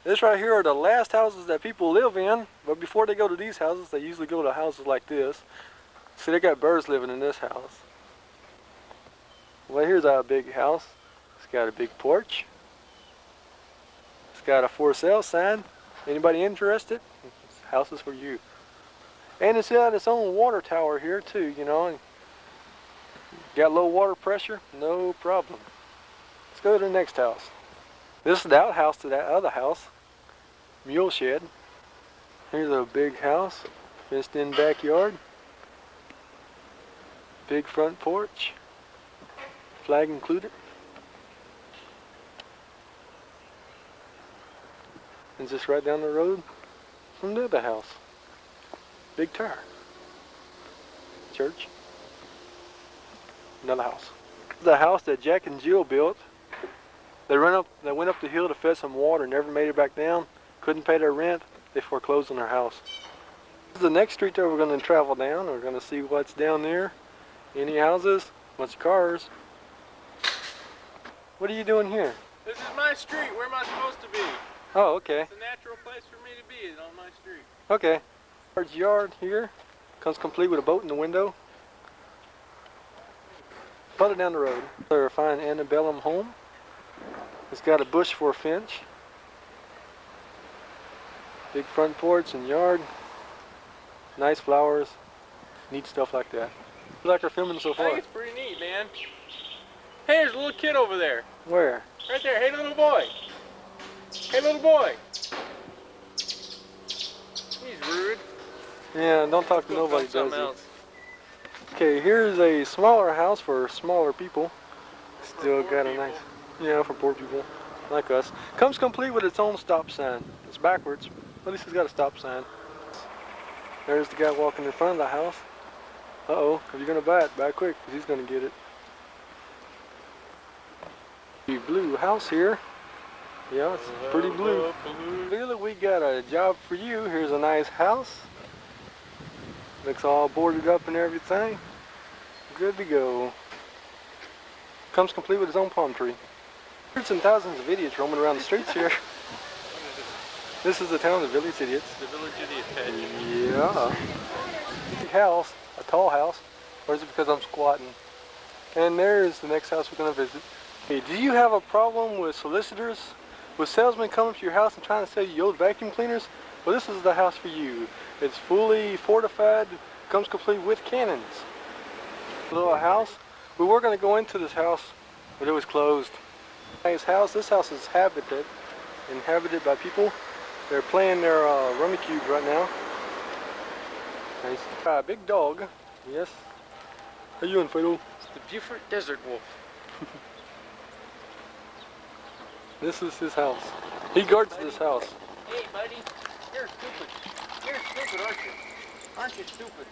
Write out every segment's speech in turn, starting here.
This right here are the last houses that people live in, but before they go to these houses, they usually go to houses like this. See, they got birds living in this house. Well, here's our big house. It's got a big porch. It's got a for sale sign. Anybody interested? This house is for you. And it's got its own water tower here too, you know. Got low water pressure? No problem. Let's go to the next house. This is the outhouse to that other house. Mule shed. Here's a big house. Fenced in backyard. Big front porch. Flag included. And just right down the road from the other house. Big tower. Church. Another house. The house that Jack and Jill built. They went up the hill to fetch some water, never made it back down. Couldn't pay their rent. They foreclosed on their house. This is the next street that we're going to travel down. We're going to see what's down there. Any houses? Bunch of cars. What are you doing here? This is my street. Where am I supposed to be? Oh, okay. It's a natural place for me to be, is on my street. Okay. Our yard here comes complete with a boat in the window. Further down the road, there's a fine antebellum home. It's got a bush for a fence. Big front porch and yard. Nice flowers. Neat stuff like that. You like our filming so I far? think it's pretty neat, man. Hey, there's a little kid over there. Where? Right there. Hey, little boy. Hey, little boy. He's rude. Yeah, don't talk to nobody, does he? Else. Okay, here's a smaller house for smaller people. Still got a nice, yeah, for poor people like us. Comes complete with its own stop sign. It's backwards, but at least it's got a stop sign. There's the guy walking in front of the house. Uh-oh, if you're gonna buy it, buy it quick, because he's gonna get it. The blue house here. Yeah, it's pretty blue. Really, we got a job for you. Here's a nice house. Looks all boarded up and everything. Good to go. Comes complete with its own palm tree. Hundreds and thousands of idiots roaming around the streets here. This is the town of Village Idiots. The Village Idiot Patch. Yeah. Big house, a tall house. Or is it because I'm squatting? And there's the next house we're going to visit. Hey, do you have a problem with solicitors? With salesmen coming to your house and trying to sell you old vacuum cleaners? Well, this is the house for you. It's fully fortified, comes complete with cannons. Little house. We were going to go into this house, but it was closed. Nice house. This house is inhabited by people. They're playing their rummy cube right now. Nice. A big dog. Yes. How you doing, Fido? It's the Beaufort Desert Wolf. This is his house. He guards this house. Hey, buddy. You're stupid. You're stupid, aren't you? Aren't you stupid?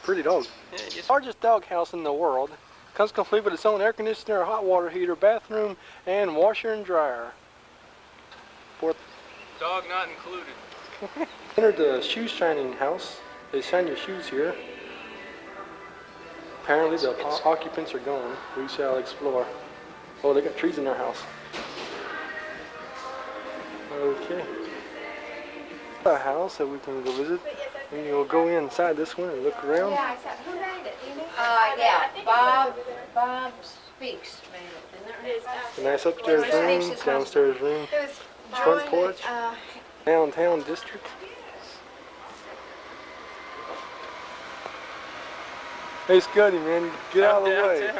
Pretty dog. Yeah, just... Largest dog house in the world. Comes complete with its own air conditioner, hot water heater, bathroom, and washer and dryer. Fourth. Dog not included. Enter the shoe shining house. They shine your shoes here. Apparently the occupants are gone. We shall explore. Oh, they got trees in their house. Okay. A house that we can go visit. And you'll go inside this one and look around. Yeah, who made it? Do you know? Yeah, Bob Speaks made it. A nice upstairs room, downstairs room, front porch, downtown district. Hey Scotty, man, get out of the way.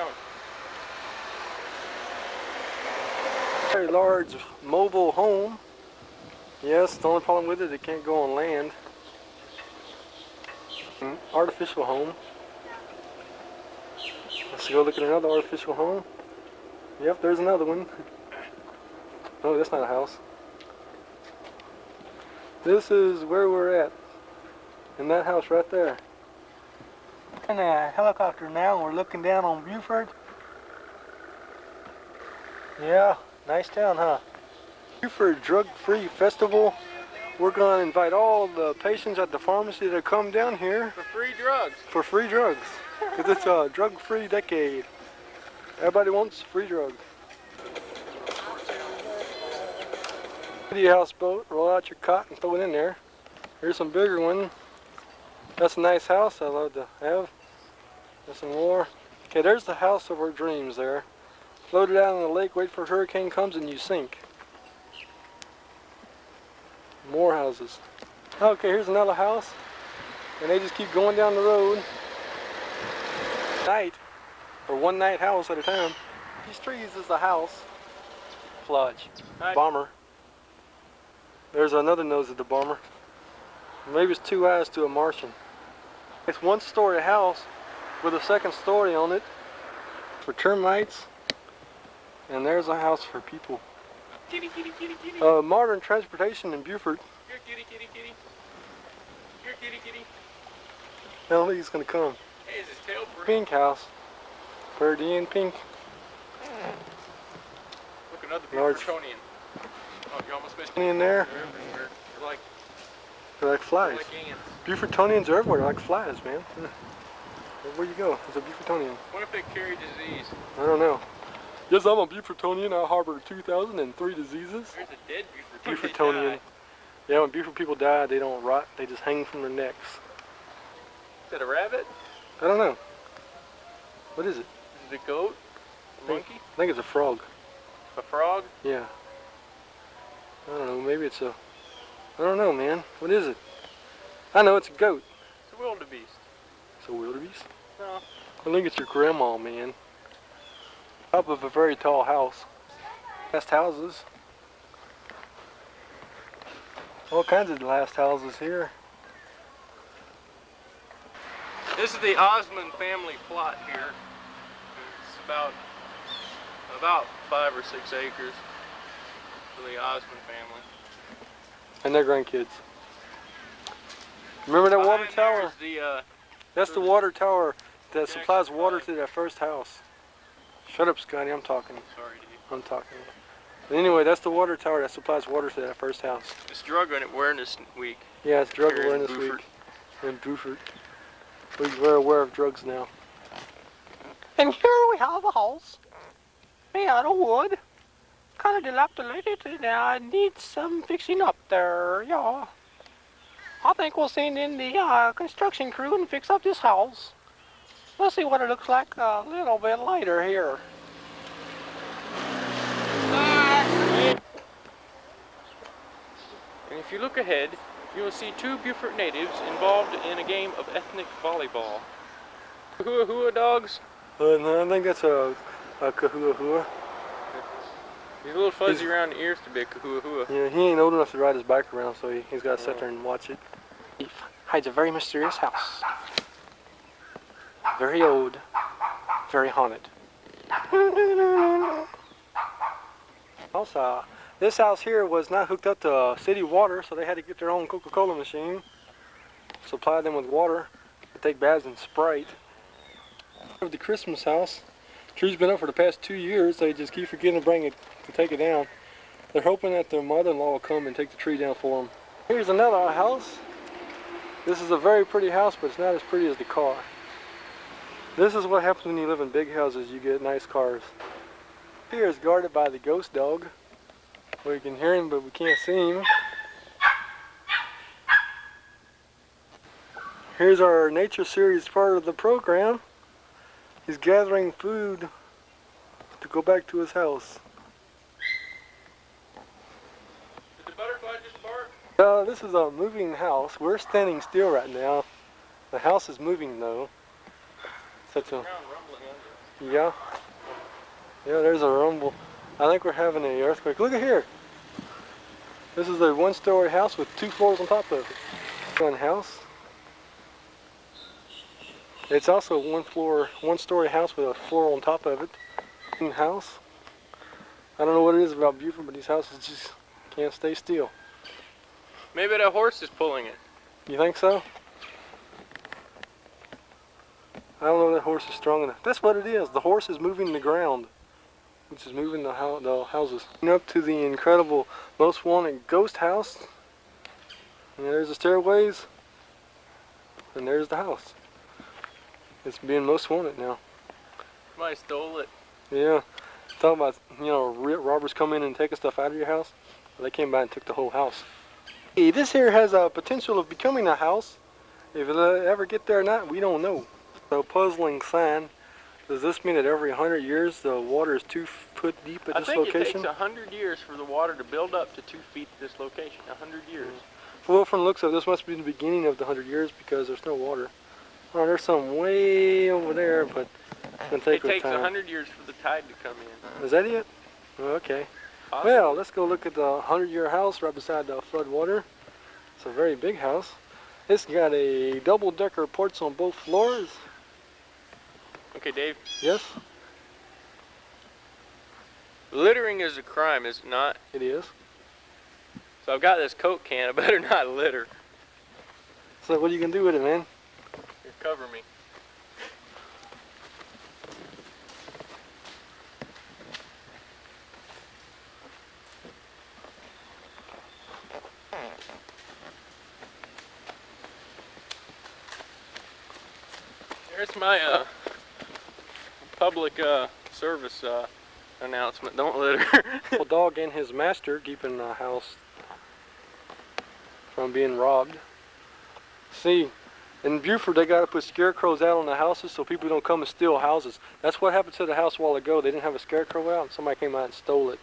Very large mobile home. Yes, the only problem with it, it can't go on land. Artificial home. Let's go look at another artificial home. Yep, there's another one. Oh, that's not a house. This is where we're at. In that house right there. In a helicopter now, we're looking down on Beaufort. Yeah, nice town, huh? Beaufort Drug-Free Festival. We're going to invite all the patients at the pharmacy to come down here. For free drugs. For free drugs. Because it's a drug-free decade. Everybody wants free drugs. City houseboat, roll out your cot and throw it in there. Here's some bigger one. That's a nice house I love to have. There's some more. Okay, there's the house of our dreams there. Float it out in the lake, wait for a hurricane comes and you sink. More houses. Okay, here's another house. And they just keep going down the road. Night, or one night house at a time. These trees is a house. Fludge. Bomber. There's another nose of the bomber. Maybe it's two eyes to a Martian. It's one-story house with a second story on it for termites. And there's a house for people. Kitty, kitty, kitty, kitty. Modern transportation in Beaufort. Here, kitty, kitty, kitty. Here, kitty, kitty. I don't think he's gonna come. Hey, is his tail green? Pink house. Perdine pink. Look, another Large. Beaufortonian. Oh, you almost missed In there. They're everywhere. They're like flies. They're like ants. Beaufortonians are everywhere, like flies, man. Everywhere you go, there's a Beaufortonian. What if they carry disease? I don't know. Yes, I'm a Beaufortonian. I harbor 2,003 diseases. There's a dead Beaufortonian. Yeah, when Beaufort people die, they don't rot. They just hang from their necks. Is that a rabbit? I don't know. What is it? Is it a goat? A monkey? I think it's a frog. A frog? Yeah. I don't know. Maybe it's a... I don't know, man. What is it? I know it's a goat. It's a wildebeest. It's a wildebeest? No. I think it's your grandma, man. Top of a very tall house. Last houses. All kinds of last houses here. This is the Osmond family plot here. It's about 5 or 6 acres for the Osmond family. And their grandkids. Remember that water Behind there tower? is the, That's the water tower that Jackson supplies water Five. to that first house. Shut up, Scotty. I'm talking. sorry, dude. I'm talking. But anyway, that's the water tower that supplies water to that first house. It's Drug Awareness Week. Yeah, it's Drug Here in Awareness Beaufort. Week in Beaufort. We're very aware of drugs now. And here we have a house made out of wood. Kind of dilapidated and needs some fixing up there, yeah. I think we'll send in the construction crew and fix up this house. Let's see what it looks like a little bit later here. And if you look ahead, you will see 2 Beaufort natives involved in a game of ethnic volleyball. Hua hua dogs. No, I think that's a kahua hua. He's a little fuzzy around the ears to be a kahua hua. Yeah, he ain't old enough to ride his bike around, so he's got to sit there and watch it. He hides a very mysterious house. Very old, very haunted. Also, this house here was not hooked up to city water, so they had to get their own Coca-Cola machine. Supply them with water to take baths in Sprite. The Christmas house. Tree's been up for the past 2 years. They just keep forgetting to bring it, to take it down. They're hoping that their mother-in-law will come and take the tree down for them. Here's another house. This is a very pretty house, but it's not as pretty as the car. This is what happens when you live in big houses. You get nice cars. Here is guarded by the ghost dog. We can hear him, but we can't see him. Here's our nature series part of the program. He's gathering food to go back to his house. Did the butterfly just bark? This is a moving house. We're standing still right now. The house is moving though. Such a Ground rumbling under. yeah. Yeah, there's a rumble. I think we're having an earthquake. Look at here. This is a one-story house with 2 floors on top of it. One house. It's also one-story house with a floor on top of it. House. I don't know what it is about Beaufort, but these houses just can't stay still. Maybe that horse is pulling it. You think so? I don't know if that horse is strong enough. That's what it is. The horse is moving the ground, which is moving the houses. Up to the incredible most wanted ghost house. And there's the stairways. And there's the house. It's being most wanted now. Somebody stole it. Yeah. Talking about, you know, robbers come in and taking stuff out of your house. Well, they came by and took the whole house. Hey, this here has a potential of becoming a house. If it'll ever get there or not, we don't know. So puzzling sign. Does this mean that every 100 years the water is 2 foot deep at this location? I think it takes 100 years for the water to build up to 2 feet at this location. 100 years. Well, from the looks of it, this must be the beginning of the 100 years because there's no water. Oh, there's some way over there, but it's going to take It takes time. 100 years for the tide to come in. Is that it? Okay. Possibly. Well, let's go look at the 100-year house right beside the flood water. It's a very big house. It's got a double-decker porch on both floors. Okay, Dave. Yes, Littering is a crime, is it not? it is. So I've got this Coke can. I better not litter. So what are you going to do with it, man? Here, cover me. Here's my public service announcement. Don't litter. A dog and his master keeping the house from being robbed. See, in Beaufort they got to put scarecrows out on the houses so people don't come and steal houses. That's what happened to the house a while ago. They didn't have a scarecrow out and somebody came out and stole it.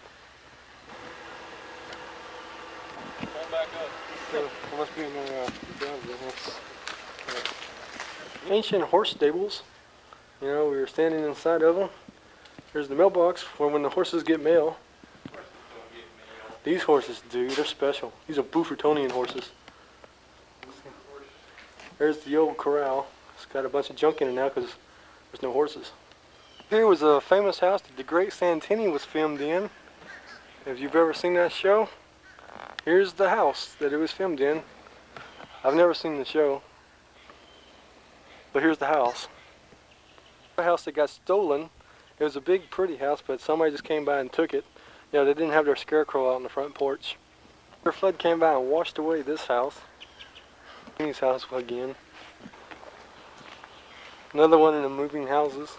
Come back up. There must be another ancient horse stables. You know, we were standing inside of them. There's the mailbox for when the horses get mail. These horses do. They're special. These are Beaufortonian horses. There's the old corral. It's got a bunch of junk in it now because there's no horses. Here was a famous house that the Great Santini was filmed in. If you've ever seen that show, here's the house that it was filmed in. I've never seen the show, but here's the house. The house that got stolen. It was a big, pretty house, but somebody just came by and took it. You know, they didn't have their scarecrow out on the front porch. The flood came by and washed away this house. His house again. Another one in the moving houses.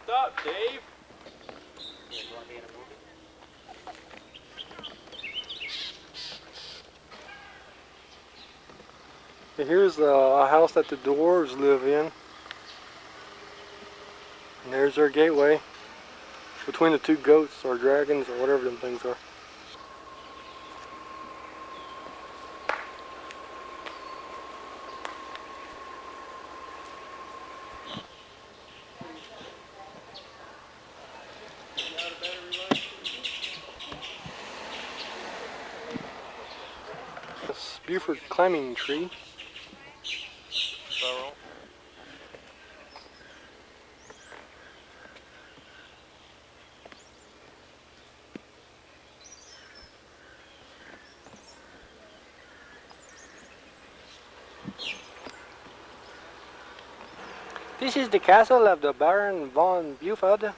Stop, Dave. Here's a house that the dwarves live in. And there's their gateway between the two goats or dragons or whatever them things are. This Beaufort climbing tree. Sorrow. This is the castle of the Baron von Beaufort.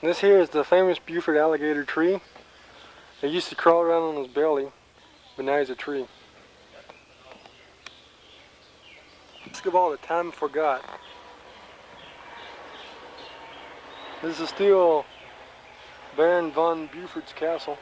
This here is the famous Beaufort alligator tree. It used to crawl around on his belly, but now he's a tree. Basketball that time forgot. This is still Baron von Beaufort's castle.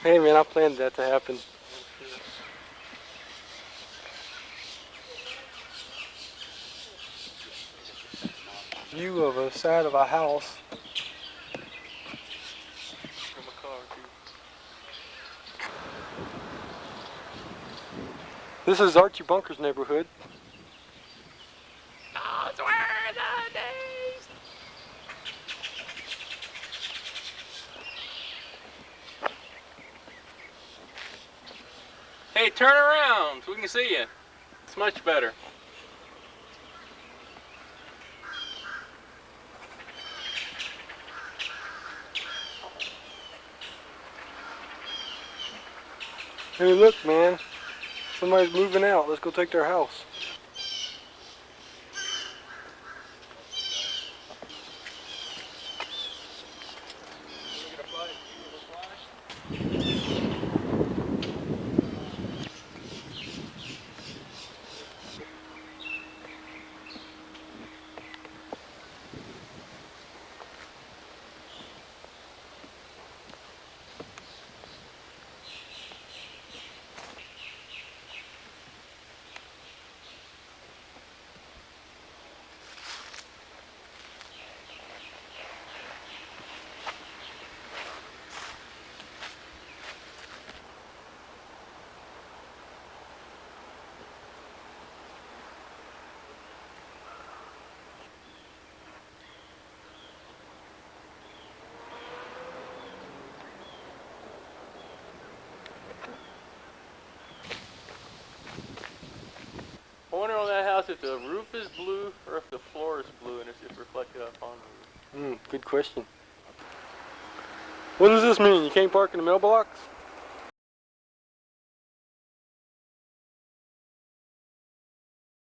Hey man, I planned that to happen. View of a side of a house. From a car, too. This is Archie Bunker's neighborhood. Those were the days. Hey, turn around so we can see you. It's much better. Hey, look, man. Somebody's moving out. Let's go take their house. I wonder on that house if the roof is blue or if the floor is blue and it's reflected up on the roof. Good question. What does this mean? You can't park in the mailbox?